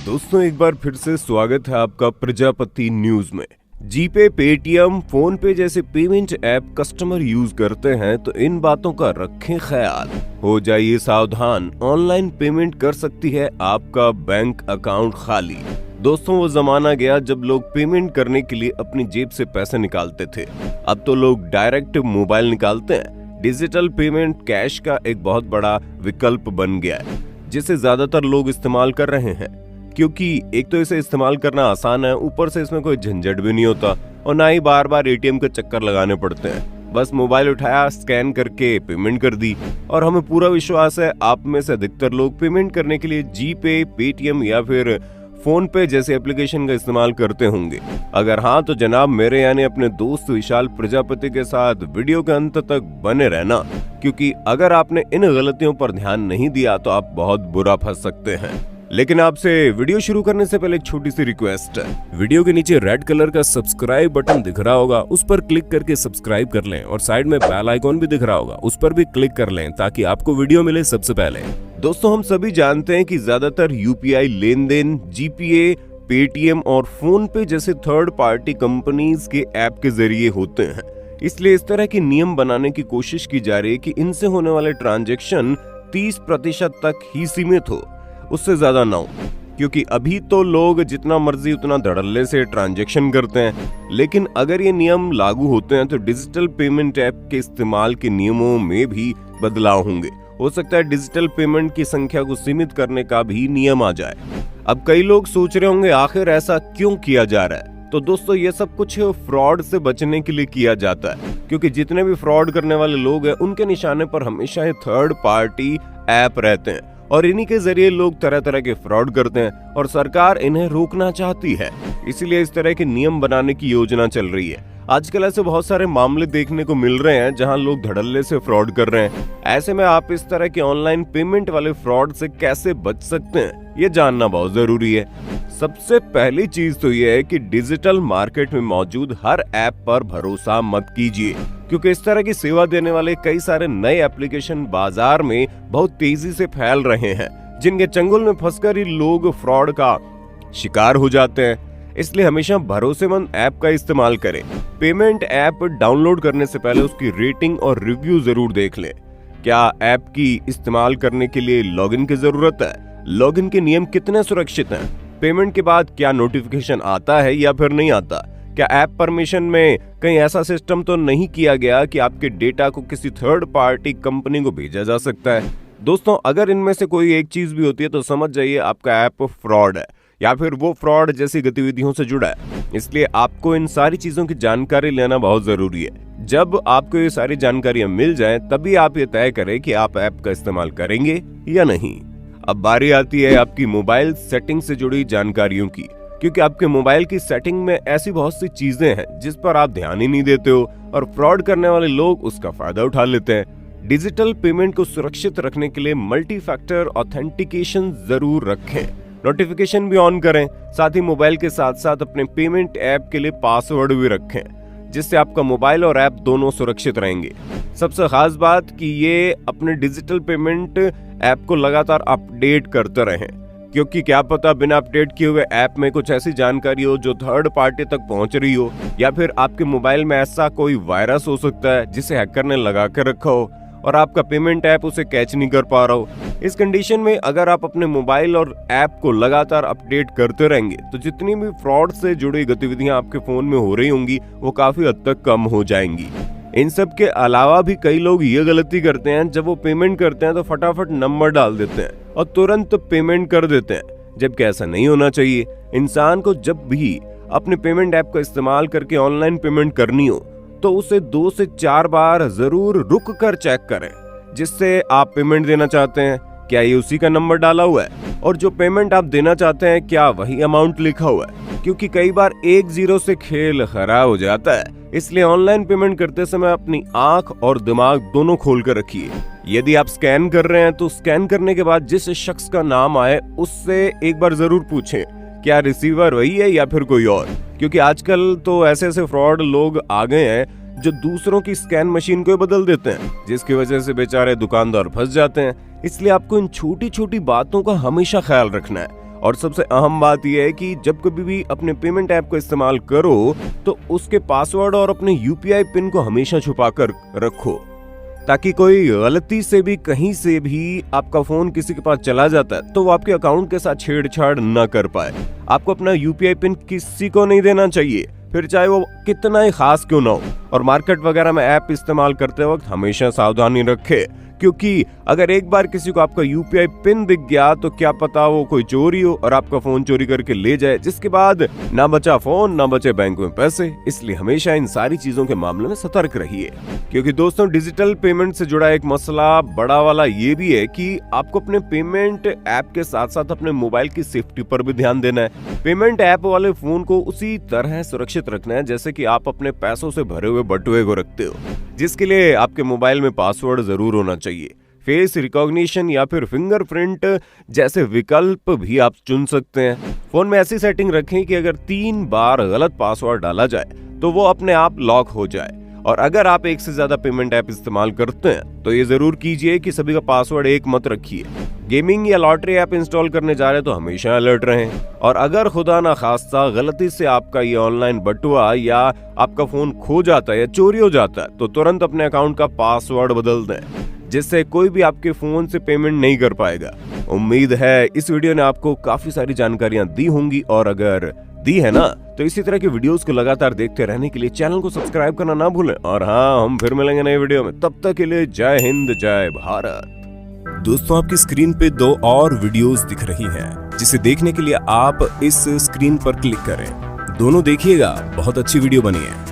दोस्तों एक बार फिर से स्वागत है आपका प्रजापति न्यूज में। जीपे, पेटीएम, फोन पे जैसे पेमेंट ऐप कस्टमर यूज करते हैं तो इन बातों का रखें ख्याल। हो जाइए सावधान, ऑनलाइन पेमेंट कर सकती है आपका बैंक अकाउंट खाली। दोस्तों वो जमाना गया जब लोग पेमेंट करने के लिए अपनी जेब से पैसे निकालते थे। अब तो लोग डायरेक्ट मोबाइल निकालते हैं। डिजिटल पेमेंट कैश का एक बहुत बड़ा विकल्प बन गया है जिसे ज्यादातर लोग इस्तेमाल कर रहे हैं, क्योंकि एक तो इसे इस्तेमाल करना आसान है, ऊपर से इसमें कोई झंझट भी नहीं होता और ना ही बार बार एटीएम के चक्कर लगाने पड़ते हैं। बस मोबाइल उठाया, स्कैन करके पेमेंट कर दी और हमें पूरा विश्वास है आप में से अधिकतर लोग पेमेंट करने के लिए जीपे, पेटीएम या फिर फोन पे जैसे एप्लीकेशन का इस्तेमाल करते होंगे। अगर हाँ तो जनाब मेरे यानी अपने दोस्त विशाल प्रजापति के साथ वीडियो के अंत तक बने रहना, क्योंकि अगर आपने इन गलतियों पर ध्यान नहीं दिया तो आप बहुत बुरा फंस सकते हैं। लेकिन आपसे वीडियो शुरू करने से पहले एक छोटी सी रिक्वेस्ट है। वीडियो के नीचे रेड कलर का सब्सक्राइब बटन दिख रहा होगा, उस पर क्लिक करके सब्सक्राइब कर लें और साइड में बेल आइकॉन भी दिख रहा होगा, उस पर भी क्लिक कर लें ताकि आपको वीडियो मिले सबसे पहले। दोस्तों हम सभी जानते हैं कि ज्यादातर यूपीआई लेन देन जीपे, पेटीएम और फोन पे जैसे थर्ड पार्टी कंपनीज के ऐप के जरिए होते हैं। इसलिए इस तरह के नियम बनाने की कोशिश की जा रही है कि इनसे होने वाले ट्रांजैक्शन 30% तक ही सीमित हो, उससे ज्यादा ना हो। क्योंकि अभी तो लोग जितना मर्जी उतना धड़ल्ले से ट्रांजैक्शन करते हैं, लेकिन अगर ये नियम लागू होते हैं तो डिजिटल पेमेंट ऐप के इस्तेमाल के नियमों में भी बदलाव होंगे। हो सकता है डिजिटल पेमेंट की संख्या को सीमित करने का भी नियम आ जाए। अब कई लोग सोच रहे होंगे आखिर ऐसा क्यों किया जा रहा है। तो दोस्तों ये सब कुछ फ्रॉड से बचने के लिए किया जाता है, क्योंकि जितने भी फ्रॉड करने वाले लोग हैं उनके निशाने पर हमेशा ही थर्ड पार्टी ऐप रहते हैं और इन्हीं के जरिए लोग तरह तरह के फ्रॉड करते हैं और सरकार इन्हें रोकना चाहती है। इसीलिए इस तरह के नियम बनाने की योजना चल रही है। आजकल ऐसे बहुत सारे मामले देखने को मिल रहे हैं जहां लोग धड़ल्ले से फ्रॉड कर रहे हैं। ऐसे में आप इस तरह के ऑनलाइन पेमेंट वाले फ्रॉड से कैसे बच सकते हैं ये जानना बहुत जरूरी है। सबसे पहली चीज तो ये है कि डिजिटल मार्केट में मौजूद हर ऐप पर भरोसा मत कीजिए, क्योंकि इस तरह की सेवा देने वाले कई सारे नए एप्लीकेशन बाजार में बहुत तेजी से फैल रहे हैं, जिनके चंगुल में फंसकर ही लोग फ्रॉड का शिकार हो जाते हैं। इसलिए हमेशा भरोसेमंद ऐप का इस्तेमाल करें। पेमेंट ऐप डाउनलोड करने से पहले उसकी रेटिंग और रिव्यू जरूर देख लें। क्या ऐप की इस्तेमाल करने के लिए लॉगिन की जरूरत है? लॉगिन के नियम कितने सुरक्षित हैं? पेमेंट के बाद क्या नोटिफिकेशन आता है या फिर नहीं आता? क्या ऐप परमिशन में कहीं ऐसा सिस्टम तो नहीं किया गया कि आपके डेटा को किसी थर्ड पार्टी कंपनी को भेजा जा सकता है? दोस्तों अगर इनमें से कोई एक चीज भी होती है तो समझ जाइए आपका ऐप फ्रॉड है या फिर वो फ्रॉड जैसी गतिविधियों से जुड़ा है। इसलिए आपको इन सारी चीजों की जानकारी लेना बहुत जरूरी है। जब आपको ये सारी जानकारियां मिल जाएं, तभी आप ये तय करें कि आप ऐप का इस्तेमाल करेंगे या नहीं। अब बारी आती है आपकी मोबाइल सेटिंग से जुड़ी जानकारियों की, क्योंकि आपके मोबाइल की सेटिंग में ऐसी बहुत सी चीजें हैं जिस पर आप ध्यान ही नहीं देते हो और फ्रॉड करने वाले लोग उसका फायदा उठा लेते हैं। डिजिटल पेमेंट को सुरक्षित रखने के लिए मल्टी फैक्टर ऑथेंटिकेशन जरूर रखें। नोटिफिकेशन भी ऑन करें, साथ ही मोबाइल के साथ साथ अपने पेमेंट ऐप के लिए पासवर्ड भी रखें, जिससे आपका मोबाइल और ऐप दोनों सुरक्षित रहेंगे। सबसे खास बात कि ये अपने डिजिटल पेमेंट ऐप को लगातार अपडेट करते रहें, क्योंकि क्या पता बिना अपडेट किए हुए ऐप में कुछ ऐसी जानकारी हो जो थर्ड पार्टी तक पहुंच रही हो, या फिर आपके मोबाइल में ऐसा कोई वायरस हो सकता है जिसे हैकर ने लगा कर रखा हो और आपका पेमेंट ऐप उसे कैच नहीं कर पा रहा हो। इस कंडीशन में अगर आप अपने मोबाइल और ऐप को लगातार अपडेट करते रहेंगे तो जितनी भी फ्रॉड से जुड़ी गतिविधियां आपके फोन में हो रही होंगी वो काफी हद तक कम हो जाएंगी। इन सब के अलावा भी कई लोग ये गलती करते हैं, जब वो पेमेंट करते हैं तो फटाफट नंबर डाल देते हैं और तुरंत पेमेंट कर देते हैं, जबकि ऐसा नहीं होना चाहिए। इंसान को जब भी अपने पेमेंट ऐप का इस्तेमाल करके ऑनलाइन पेमेंट करनी हो तो उसे 2 से 4 बार जरूर रुक कर चेक करें, जिससे आप पेमेंट देना चाहते हैं क्या ये उसी का नंबर डाला हुआ है और जो पेमेंट आप देना चाहते हैं क्या वही अमाउंट लिखा हुआ है, क्योंकि कई बार 1 0 से खेल खराब हो जाता है। इसलिए ऑनलाइन पेमेंट करते समय अपनी आंख और दिमाग दोनों खोल कर रखिए। यदि आप स्कैन कर रहे हैं तो स्कैन करने के बाद जिस शख्स का नाम आए उससे एक बार जरूर पूछें क्या रिसीवर वही है या फिर कोई और, क्योंकि आजकल तो ऐसे ऐसे फ्रॉड लोग आ गए हैं जो दूसरों की स्कैन मशीन को बदल देते हैं, जिसकी वजह से बेचारे दुकानदार फंस जाते हैं। इसलिए आपको इन छोटी छोटी बातों का हमेशा ख्याल रखना है और सबसे अहम बात यह है कि जब कभी भी अपने पेमेंट ऐप को इस्तेमाल करो तो उसके पासवर्ड और अपने यूपीआई पिन को हमेशा छुपा कर रखो, ताकि कोई गलती से भी कहीं से भी आपका फोन किसी के पास चला जाता है तो वो आपके अकाउंट के साथ छेड़छाड़ न कर पाए। आपको अपना यूपीआई पिन किसी को नहीं देना चाहिए, फिर चाहे वो कितना ही खास क्यों ना हो। और मार्केट वगैरह में ऐप इस्तेमाल करते वक्त हमेशा सावधानी रखें, क्योंकि अगर एक बार किसी को आपका यूपीआई पिन दिख गया तो क्या पता वो कोई चोरी हो और आपका फोन चोरी करके ले जाए, जिसके बाद ना बचा फोन ना बचे बैंक में पैसे। इसलिए हमेशा इन सारी चीजों के मामले में सतर्क रहिए, क्योंकि दोस्तों डिजिटल पेमेंट से जुड़ा एक मसला बड़ा वाला ये भी है कि आपको अपने पेमेंट ऐप के साथ साथ अपने मोबाइल की सेफ्टी पर भी ध्यान देना है। पेमेंट ऐप वाले फोन को उसी तरह सुरक्षित रखना है जैसे कि आप अपने पैसों से भरे हुए बटुए को रखते हो, जिसके लिए आपके मोबाइल में पासवर्ड जरूर होना चाहिए। फेस रिकॉग्निशन या फिर फिंगरप्रिंट जैसे विकल्प भी आप चुन सकते हैं। फोन में ऐसी सेटिंग रखें कि अगर 3 बार गलत पासवर्ड डाला जाए तो वो अपने आप लॉक हो जाए। और अगर आप एक से ज्यादा पेमेंट ऐप इस्तेमाल करते हैं तो ये जरूर कीजिए कि सभी का पासवर्ड एक मत रखिए। गेमिंग या लॉटरी ऐप इंस्टॉल करने जा रहे हैं तो हमेशा अलर्ट रहें। और अगर खुदा ना खास्ता गलती से आपका ये ऑनलाइन बटुआ या आपका फोन खो जाता है या चोरी हो जाता है तो तुरंत अपने अकाउंट का पासवर्ड बदल दें, जिससे कोई भी आपके फोन से पेमेंट नहीं कर पाएगा। उम्मीद है इस वीडियो ने आपको काफी सारी जानकारियां दी होंगी, और अगर दी है ना तो इसी तरह के वीडियोस को लगातार देखते रहने के लिए चैनल को सब्सक्राइब करना ना भूलें। और हाँ, हम फिर मिलेंगे नए वीडियो में, तब तक के लिए जय हिंद जय भारत। दोस्तों आपकी स्क्रीन पे 2 और वीडियोस दिख रही हैं, जिसे देखने के लिए आप इस स्क्रीन पर क्लिक करें। दोनों देखिएगा, बहुत अच्छी वीडियो बनी है।